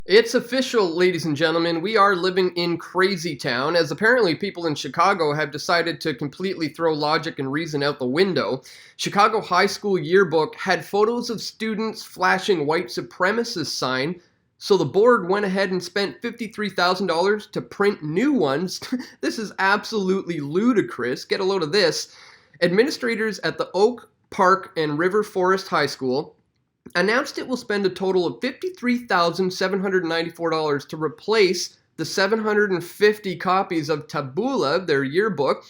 It's official, ladies and gentlemen. We are living in crazy town, as apparently people in Chicago have decided to completely throw logic and reason out the window. Chicago high school yearbook had photos of students flashing white supremacist sign, so the board went ahead and spent $53,000 to print new ones. This is absolutely ludicrous. Get a load of this. Administrators at the Oak Park and River Forest High School announced it will spend a total of $53,794 to replace the 750 copies of Tabula, their yearbook,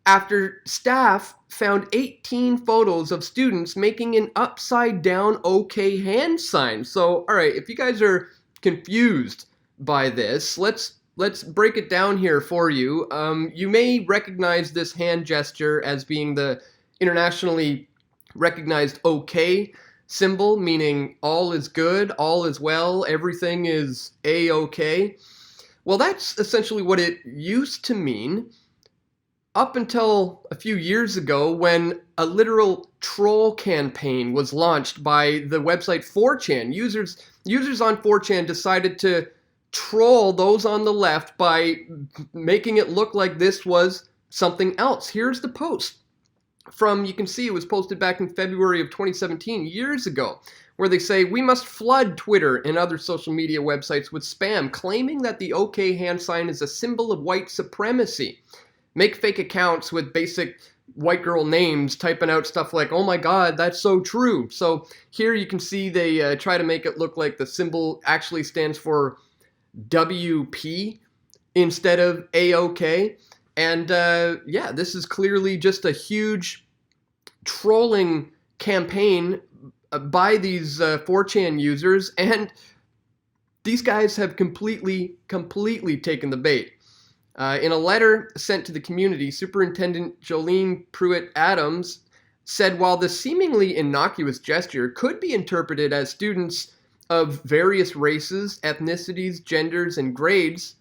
after staff found 18 photos of students making an upside down OK hand sign. So, all right, if you guys are confused by this, let's break it down here for you. You may recognize this hand gesture as being the internationally recognized OK symbol, meaning all is good, all is well, everything is A-OK. Well, that's essentially what it used to mean up until a few years ago when a literal troll campaign was launched by the website 4chan. Users on 4chan decided to troll those on the left by making it look like this was something else. Here's the post. You can see it was posted back in February of 2017, years ago, where they say, "We must flood Twitter and other social media websites with spam claiming that the OK hand sign is a symbol of white supremacy. Make fake accounts with basic white girl names, typing out stuff like, oh my god, that's so true." So here you can see they try to make it look like the symbol actually stands for WP instead of AOK. And yeah, this is clearly just a huge trolling campaign by these 4chan users, and these guys have completely taken the bait. In a letter sent to the community, Superintendent Joylynn Pruitt-Adams said while the seemingly innocuous gesture could be interpreted as students of various races, ethnicities, genders, and grades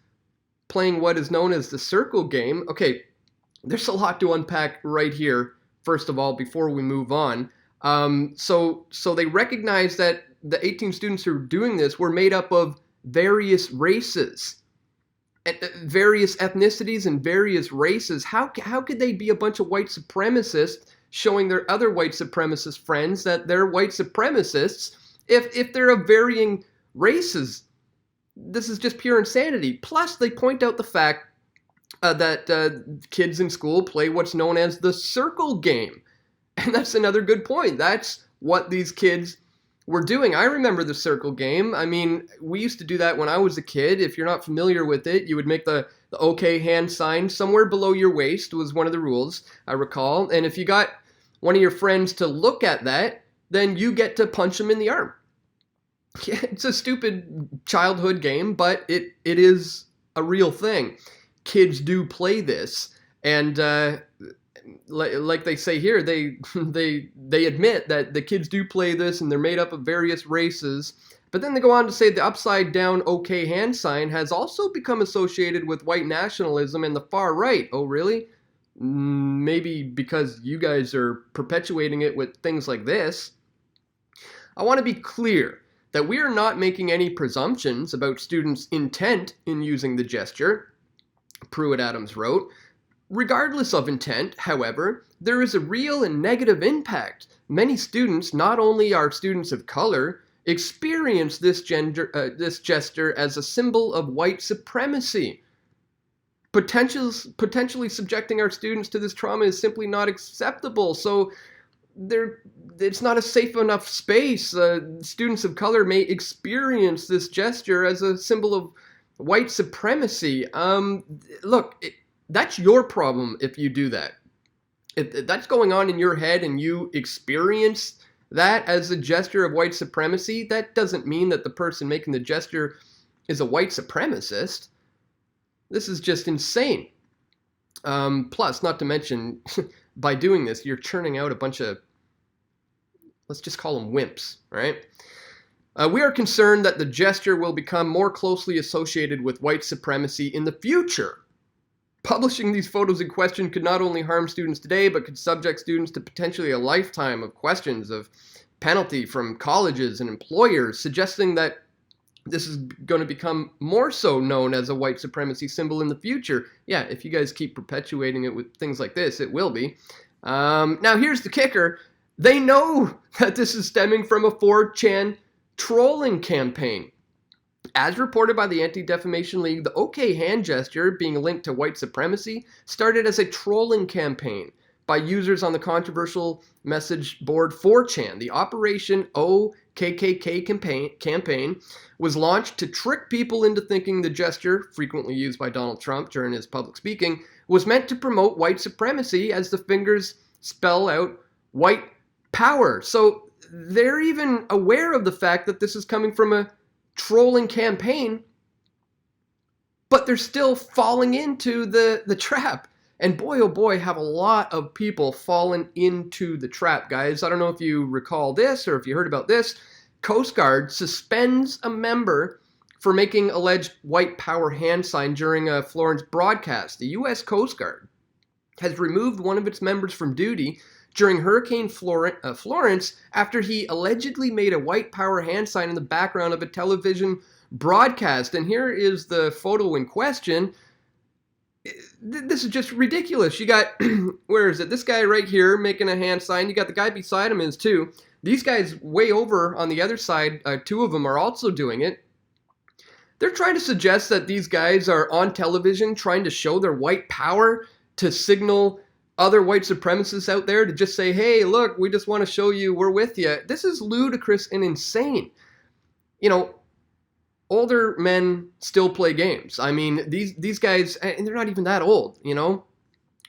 playing what is known as the circle game. Okay, there's a lot to unpack right here, first of all, before we move on. So they recognize that the 18 students who are doing this were made up of various races, various ethnicities, and various races. How could they be a bunch of white supremacists showing their other white supremacist friends that they're white supremacists if they're of varying races? This is just pure insanity. Plus, they point out the fact that kids in school play what's known as the circle game. And that's another good point. That's what these kids were doing. I remember the circle game. I mean, we used to do that when I was a kid. If you're not familiar with it, you would make the OK hand sign somewhere below your waist was one of the rules, I recall. And if you got one of your friends to look at that, then you get to punch them in the arm. Yeah, it's a stupid childhood game, but it is a real thing. Kids do play this, and like they say here, they admit that the kids do play this, and they're made up of various races. But then they go on to say the upside down OK hand sign has also become associated with white nationalism and the far right. Oh, really? Maybe because you guys are perpetuating it with things like this. I want to be clear that we are not making any presumptions about students' intent in using the gesture, Pruitt-Adams wrote. Regardless of intent, however, there is a real and negative impact. Many students, not only are students of color, experience this gesture as a symbol of white supremacy. Potentially subjecting our students to this trauma is simply not acceptable. So it's not a safe enough space. Students of color may experience this gesture as a symbol of white supremacy. Look, that's your problem if you do that. If that's going on in your head and you experience that as a gesture of white supremacy, that doesn't mean that the person making the gesture is a white supremacist. This is just insane. Plus, not to mention, by doing this, you're churning out a bunch of, let's just call them wimps, right? We are concerned that the gesture will become more closely associated with white supremacy in the future. Publishing these photos in question could not only harm students today, but could subject students to potentially a lifetime of questions of penalty from colleges and employers, suggesting that this is going to become more so known as a white supremacy symbol in the future. Yeah, if you guys keep perpetuating it with things like this, it will be. Now, here's the kicker. They know that this is stemming from a 4chan trolling campaign. As reported by the Anti-Defamation League, the OK hand gesture, being linked to white supremacy, started as a trolling campaign by users on the controversial message board 4chan. The Operation OKKK campaign was launched to trick people into thinking the gesture, frequently used by Donald Trump during his public speaking, was meant to promote white supremacy as the fingers spell out white power. So they're even aware of the fact that this is coming from a trolling campaign, but they're still falling into the trap. And boy, oh boy, have a lot of people fallen into the trap, guys. I don't know if you recall this or if you heard about this. Coast Guard suspends a member for making alleged white power hand sign during a Florence broadcast. The U.S. Coast Guard has removed one of its members from duty during Hurricane Florence after he allegedly made a white power hand sign in the background of a television broadcast. And here is the photo in question. This is just ridiculous. You got, where is it? This guy right here making a hand sign. You got the guy beside him is too. These guys way over on the other side, two of them are also doing it. They're trying to suggest that these guys are on television trying to show their white power to signal other white supremacists out there to just say, hey, look, we just want to show you we're with you. This is ludicrous and insane. You know, older men still play games. I mean, these guys, and they're not even that old, you know.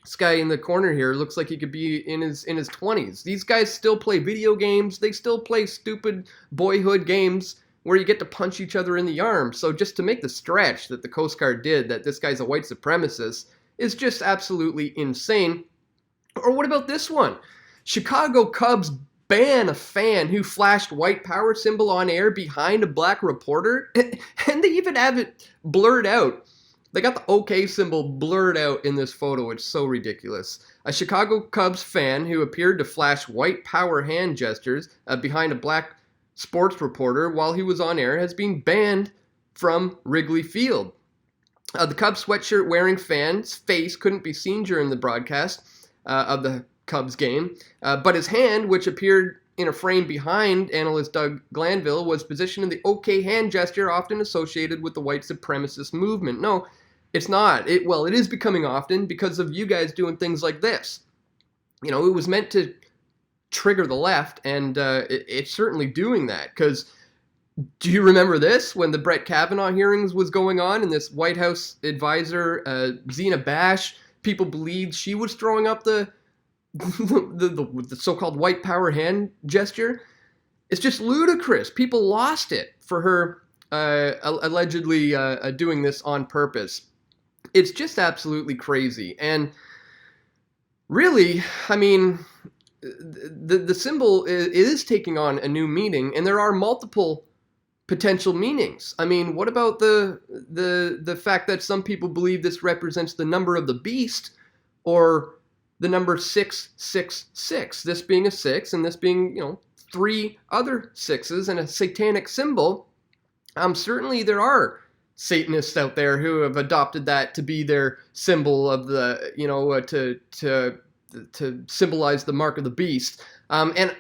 This guy in the corner here looks like he could be in his 20s. These guys still play video games. They still play stupid boyhood games where you get to punch each other in the arm. So just to make the stretch that the Coast Guard did, that this guy's a white supremacist, is just absolutely insane. Or what about this one? Chicago Cubs ban a fan who flashed white power symbol on air behind a black reporter, and they even have it blurred out. They got the OK symbol blurred out in this photo. It's so ridiculous. A Chicago Cubs fan who appeared to flash white power hand gestures behind a black sports reporter while he was on air has been banned from Wrigley Field. The Cubs sweatshirt wearing fan's face couldn't be seen during the broadcast of the Cubs game, but his hand, which appeared in a frame behind analyst Doug Glanville, was positioned in the OK hand gesture often associated with the white supremacist movement. No, it's not. It is becoming often because of you guys doing things like this. You know, it was meant to trigger the left, and it's certainly doing that. Because do you remember this when the Brett Kavanaugh hearings was going on, and this White House advisor Zena Bash, people believed she was throwing up the so-called white power hand gesture? It's just ludicrous. People lost it for her allegedly doing this on purpose. It's just absolutely crazy. And really, I mean, the symbol is taking on a new meaning, and there are multiple potential meanings. I mean, what about the fact that some people believe this represents the number of the beast, or the number 666, this being a 6 and this being, you know, 3 other 6s and a satanic symbol. Certainly there are Satanists out there who have adopted that to be their symbol of the, you know, to symbolize the mark of the beast. And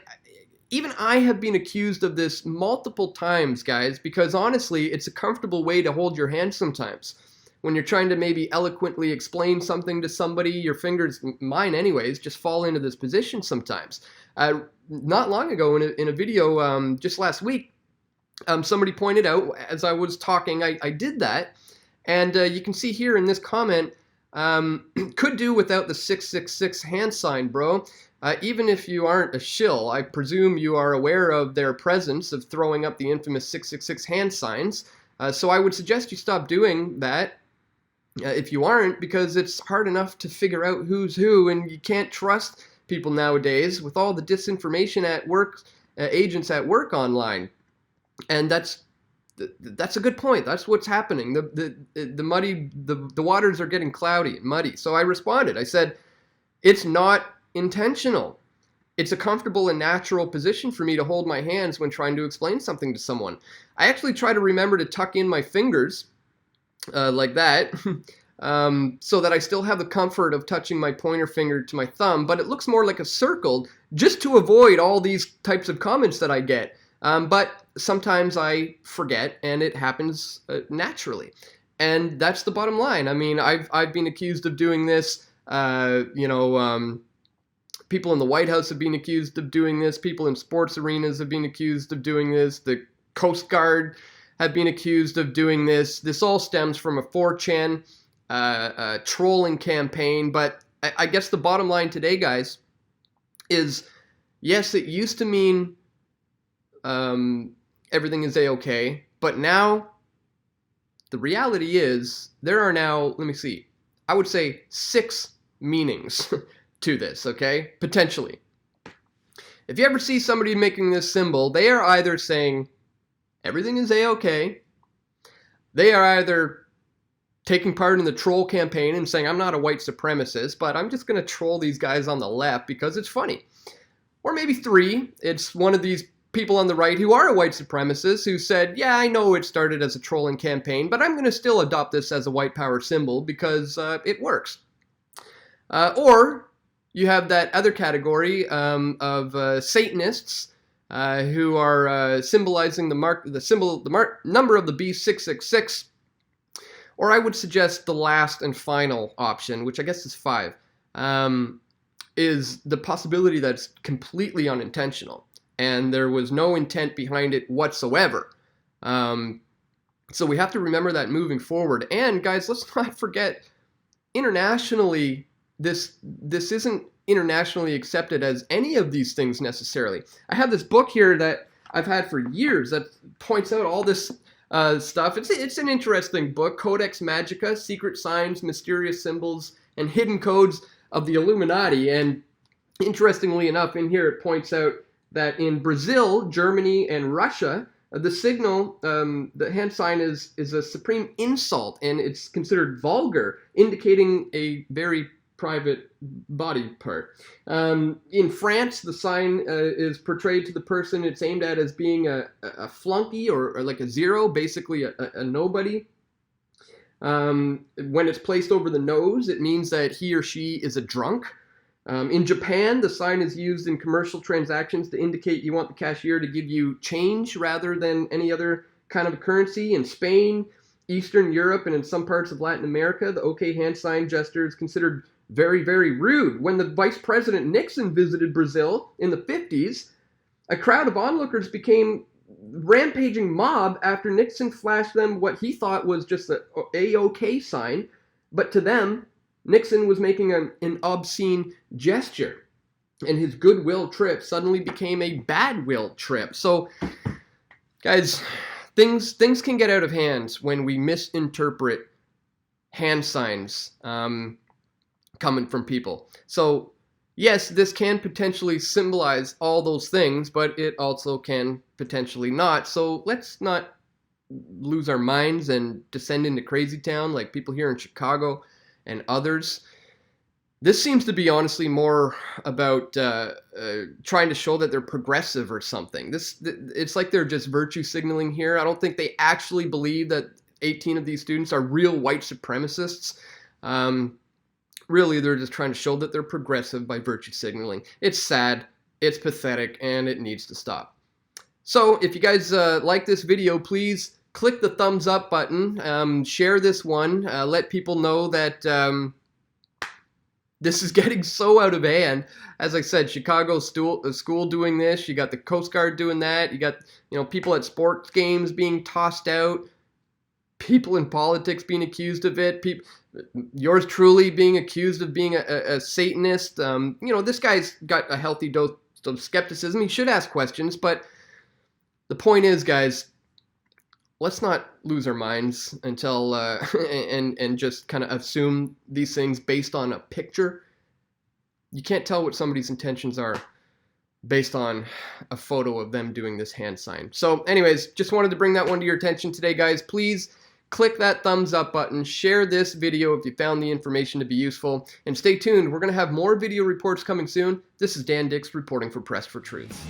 even I have been accused of this multiple times, guys, because honestly, it's a comfortable way to hold your hand sometimes. When you're trying to maybe eloquently explain something to somebody, your fingers, mine anyways, just fall into this position sometimes. Not long ago in a video just last week, somebody pointed out as I was talking, I did that. And you can see here in this comment, could do without the 666 hand sign, bro. Even if you aren't a shill, I presume you are aware of their presence of throwing up the infamous 666 hand signs. So I would suggest you stop doing that. If you aren't, because it's hard enough to figure out who's who, and you can't trust people nowadays with all the disinformation at work, agents at work online. And that's a good point. That's what's happening. The waters are getting cloudy and muddy. So I responded. I said, it's not intentional. it's a comfortable and natural position for me to hold my hands when trying to explain something to someone. I actually try to remember to tuck in my fingers like that so that I still have the comfort of touching my pointer finger to my thumb, but it looks more like a circle just to avoid all these types of comments that I get. But sometimes I forget, and it happens naturally. And that's the bottom line. I mean, I've been accused of doing this. People in the White House have been accused of doing this. People in sports arenas have been accused of doing this. The Coast Guard have been accused of doing this. This all stems from a 4chan trolling campaign. But I guess the bottom line today, guys, is yes, it used to mean everything is A-okay. But now the reality is there are now, let me see, I would say 6 meanings to this, okay? Potentially. If you ever see somebody making this symbol, they are either saying everything is A-okay, they are either taking part in the troll campaign and saying I'm not a white supremacist, but I'm just going to troll these guys on the left because it's funny. Or maybe 3, it's one of these people on the right who are a white supremacist who said, yeah, I know it started as a trolling campaign, but I'm going to still adopt this as a white power symbol because it works. Or you have that other category of Satanists who are symbolizing the number of the beast 666. Or I would suggest the last and final option, which I guess is 5, is the possibility that it's completely unintentional and there was no intent behind it whatsoever. So we have to remember that moving forward. And guys, let's not forget, internationally, this isn't internationally accepted as any of these things necessarily. I have this book here that I've had for years that points out all this stuff. It's an interesting book, Codex Magica, Secret Signs, Mysterious Symbols, and Hidden Codes of the Illuminati. And interestingly enough, in here it points out that in Brazil, Germany, and Russia, the signal, the hand sign is a supreme insult, and it's considered vulgar, indicating a very private body part. In France, the sign is portrayed to the person it's aimed at as being a flunky or like a 0, basically a nobody. When it's placed over the nose, it means that he or she is a drunk. In Japan, the sign is used in commercial transactions to indicate you want the cashier to give you change rather than any other kind of currency. In Spain, Eastern Europe, and in some parts of Latin America, the OK hand sign gesture is considered very, very rude. When the Vice President Nixon visited Brazil in the 50s, a crowd of onlookers became rampaging mob after Nixon flashed them what he thought was just a A-OK sign, but to them, Nixon was making an obscene gesture, and his goodwill trip suddenly became a badwill trip. So, guys, things can get out of hand when we misinterpret hand signs coming from people. So, yes, this can potentially symbolize all those things, but it also can potentially not. So let's not lose our minds and descend into crazy town like people here in Chicago and others. This seems to be honestly more about trying to show that they're progressive or something. It's like they're just virtue signaling here. I don't think they actually believe that 18 of these students are real white supremacists. Really, they're just trying to show that they're progressive by virtue signaling. It's sad, it's pathetic, and it needs to stop. So if you guys like this video, please click the thumbs up button, share this one, let people know that this is getting so out of hand. As I said, Chicago school doing this, you got the Coast Guard doing that, you got people at sports games being tossed out, people in politics being accused of it, yours truly being accused of being a Satanist. This guy's got a healthy dose of skepticism. He should ask questions, but the point is, guys, let's not lose our minds until and just kind of assume these things based on a picture. You can't tell what somebody's intentions are based on a photo of them doing this hand sign. So anyways, just wanted to bring that one to your attention today, guys. Please click that thumbs up button, share this video if you found the information to be useful, and stay tuned. We're going to have more video reports coming soon. This is Dan Dix reporting for Press for Truth.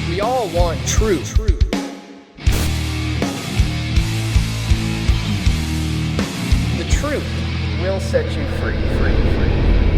We all want truth. The truth will set you free.